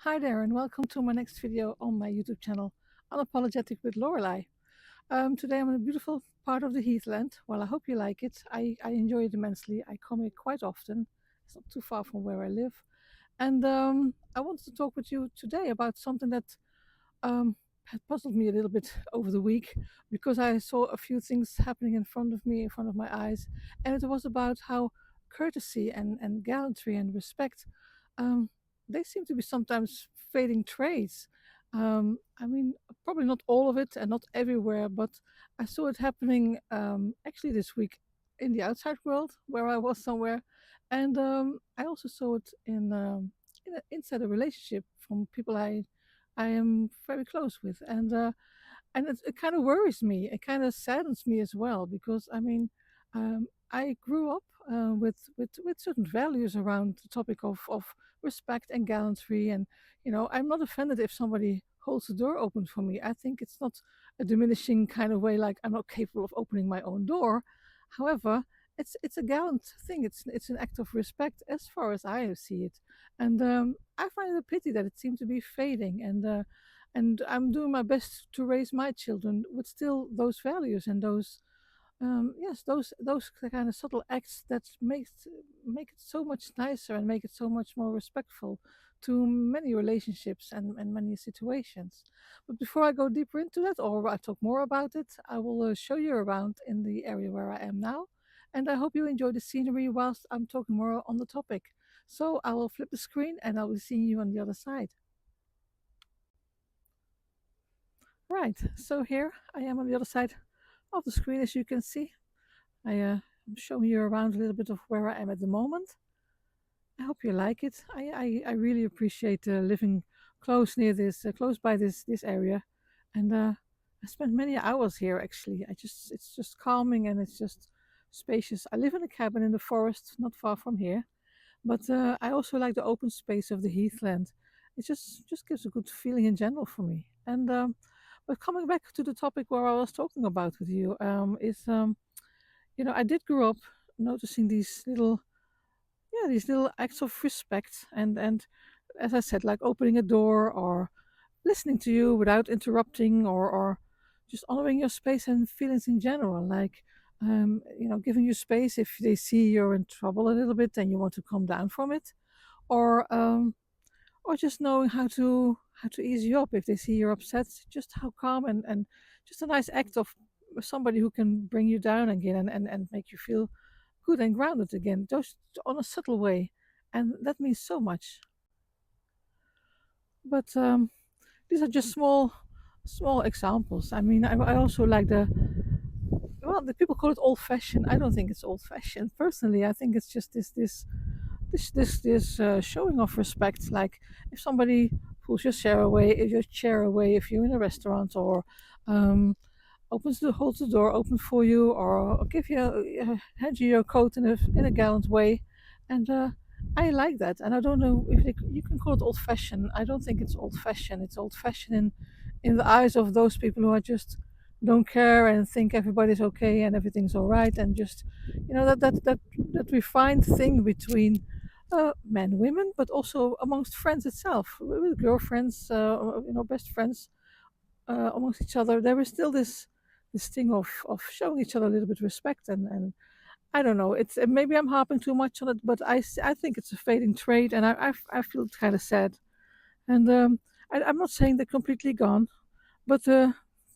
Hi there, and welcome to my next video on my YouTube channel, Unapologetic with Lorelei. Today I'm in a beautiful part of the heathland. Well, I hope you like it. I enjoy it immensely. I come here quite often. It's not too far from where I live. And I wanted to talk with you today about something that had puzzled me a little bit over the week because I saw a few things happening in front of me, in front of my eyes. And it was about how courtesy and gallantry and respect, um, they seem to be sometimes fading traits. I mean, probably not all of it and not everywhere, but I saw it happening actually this week in the outside world where I was somewhere. And I also saw it inside a relationship from people I am very close with, and it kind of worries me. It kind of saddens me as well because I mean, I grew up with certain values around the topic of respect and gallantry, and I'm not offended if somebody holds the door open for me. I think it's not a diminishing kind of way, like I'm not capable of opening my own door. However, it's a gallant thing. It's an act of respect as far as I see it, and I find it a pity that it seems to be fading. And I'm doing my best to raise my children with still those values and those yes, those kind of subtle acts that make it so much nicer and make it so much more respectful to many relationships and many situations. But before I go deeper into that, or I talk more about it, I will show you around in the area where I am now, and I hope you enjoy the scenery whilst I'm talking more on the topic. So I will flip the screen and I will see you on the other side. Right, so here I am on the other side of the screen, as you can see. I'm showing you around a little bit of where I am at the moment. I hope you like it. I really appreciate living close by this area, and I spent many hours here. Actually, it's just calming and it's just spacious. I live in a cabin in the forest, not far from here, but I also like the open space of the heathland. It just gives a good feeling in general for me. And but coming back to the topic where I was talking about with you, is I did grow up noticing these little acts of respect, and as I said, like opening a door or listening to you without interrupting, or just honoring your space and feelings in general, like giving you space if they see you're in trouble a little bit and you want to calm down from it, or just knowing how to ease you up if they see you're upset. Just how calm and just a nice act of somebody who can bring you down again and make you feel good and grounded again, just on a subtle way, and that means so much. But these are just small examples. I mean, I also like the people call it old fashioned. I don't think it's old fashioned. Personally, I think it's just this showing of respect. Like if somebody pulls your chair away, if you're in a restaurant, or um, holds the door open for you, or give you hand you your coat in a gallant way, and I like that. And I don't know if you can call it old fashioned. I don't think it's old fashioned. It's old fashioned in the eyes of those people who are just don't care and think everybody's okay and everything's all right, and just that refined thing between men, women, but also amongst friends itself, with girlfriends, best friends, amongst each other. There is still this thing of showing each other a little bit of respect, and I don't know. It's maybe I'm harping too much on it, but I think it's a fading trait, and I feel kind of sad. And I'm not saying they're completely gone, but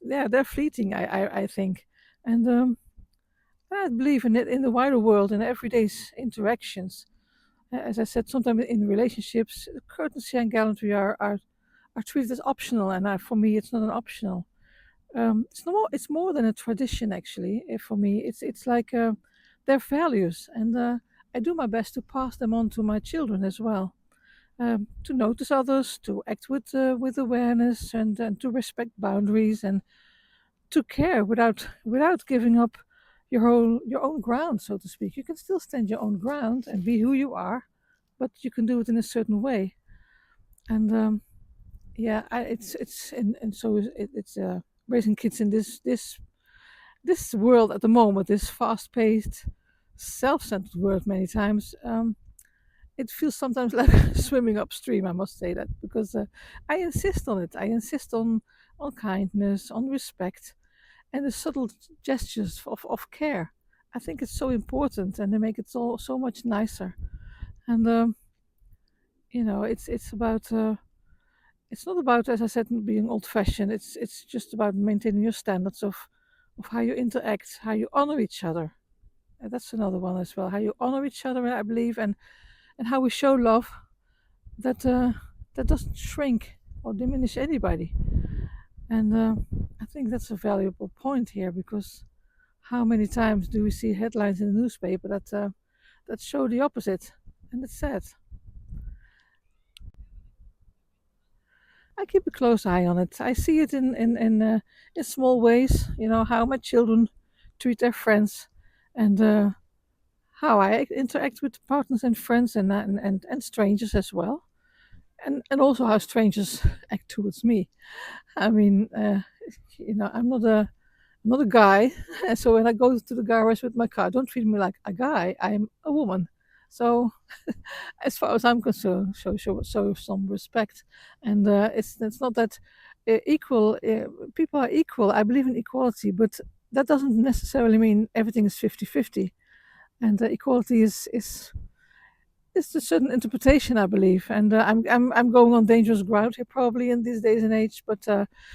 yeah, they're fleeting. I think, and I believe in it in the wider world and everyday's interactions. As I said, sometimes in relationships, courtesy and gallantry are treated as optional, and for me, it's not an optional. It's more than a tradition, actually. For me, it's like their values, and I do my best to pass them on to my children as well. To notice others, to act with awareness, and to respect boundaries, and to care without giving up your own ground, so to speak. You can still stand your own ground and be who you are, but you can do it in a certain way. And yeah, and so it's raising kids in this world at the moment, this fast-paced, self-centered world. Many times, it feels sometimes like swimming upstream. I must say that because I insist on it. I insist on kindness, on respect, and the subtle gestures of care. I think it's so important, and they make it so much nicer. And it's about it's not about, as I said, being old-fashioned. It's just about maintaining your standards of how you interact, how you honor each other. And that's another one as well. How you honor each other, I believe, and how we show love that that doesn't shrink or diminish anybody. And I think that's a valuable point here because how many times do we see headlines in the newspaper that show the opposite, and it's sad. I keep a close eye on it. I see it in small ways. You know how my children treat their friends, and how I interact with partners and friends and strangers as well, and also how strangers act towards me. I mean, I'm not a guy, so when I go to the garage with my car, don't treat me like a guy. I'm a woman. So as far as I'm concerned, show some respect, and it's not that equal. People are equal. I believe in equality, but that doesn't necessarily mean everything is 50-50. And equality is it's a certain interpretation, I believe, and I'm going on dangerous ground here probably in these days and age. But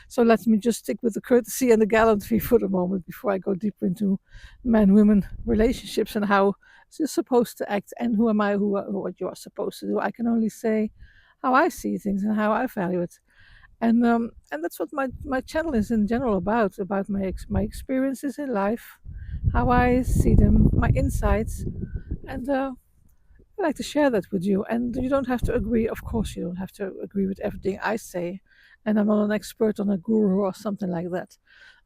so let me just stick with the courtesy and the gallantry for the moment before I go deeper into man-women relationships and how you're supposed to act and who am I, what you are supposed to do. I can only say how I see things and how I value it, and that's what my channel is in general about my experiences in life, how I see them, my insights, and I like to share that with you. And you don't have to agree. Of course, you don't have to agree with everything I say. And I'm not an expert on a guru or something like that.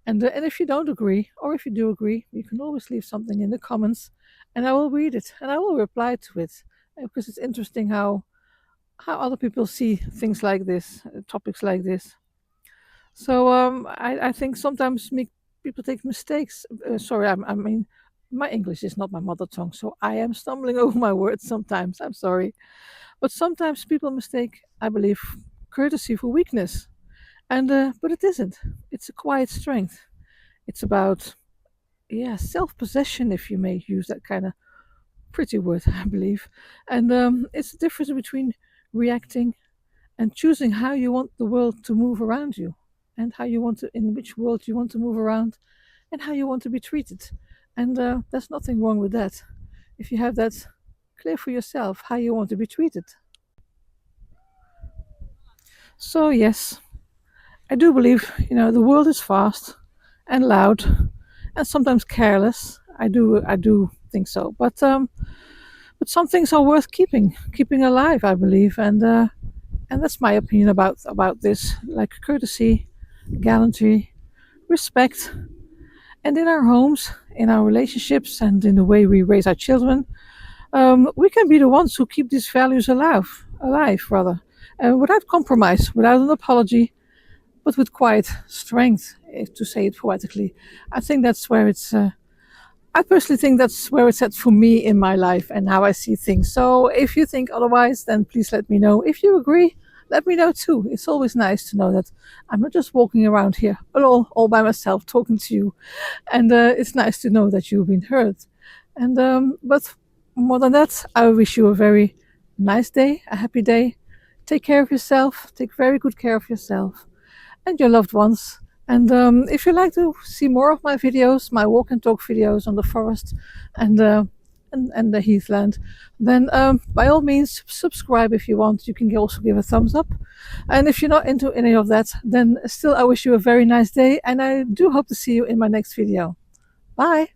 And if you don't agree, or if you do agree, you can always leave something in the comments, and I will read it and I will reply to it because it's interesting how other people see things like this, topics like this. So I think sometimes people take mistakes. Sorry, I mean, my English is not my mother tongue, so I am stumbling over my words sometimes. I'm sorry. But sometimes people mistake, I believe, courtesy for weakness. And but it isn't. It's a quiet strength. It's about, yeah, self-possession, if you may use that kind of pretty word, I believe. And it's the difference between reacting and choosing how you want the world to move around you, and how you want to, in which world you want to move around, and how you want to be treated. And there's nothing wrong with that if you have that clear for yourself how you want to be treated. So yes, I do believe the world is fast and loud and sometimes careless. I do think so, but some things are worth keeping alive, I believe, and that's my opinion about this, like courtesy, gallantry, respect, and in our homes, in our relationships, and in the way we raise our children, we can be the ones who keep these values alive rather, without compromise, without an apology, but with quiet strength, to say it poetically. I think that's where it's. I personally think that's where it's at for me in my life and how I see things. So if you think otherwise, then please let me know. If you agree, let me know too. It's always nice to know that I'm not just walking around here all by myself talking to you, and it's nice to know that you've been heard. And but more than that, I wish you a very nice day, a happy day. Take care of yourself. Take very good care of yourself and your loved ones. And if you like to see more of my videos, my walk and talk videos on the forest and and the heathland, then by all means subscribe if you want. You can also give a thumbs up. And if you're not into any of that, then still I wish you a very nice day, and I do hope to see you in my next video. Bye.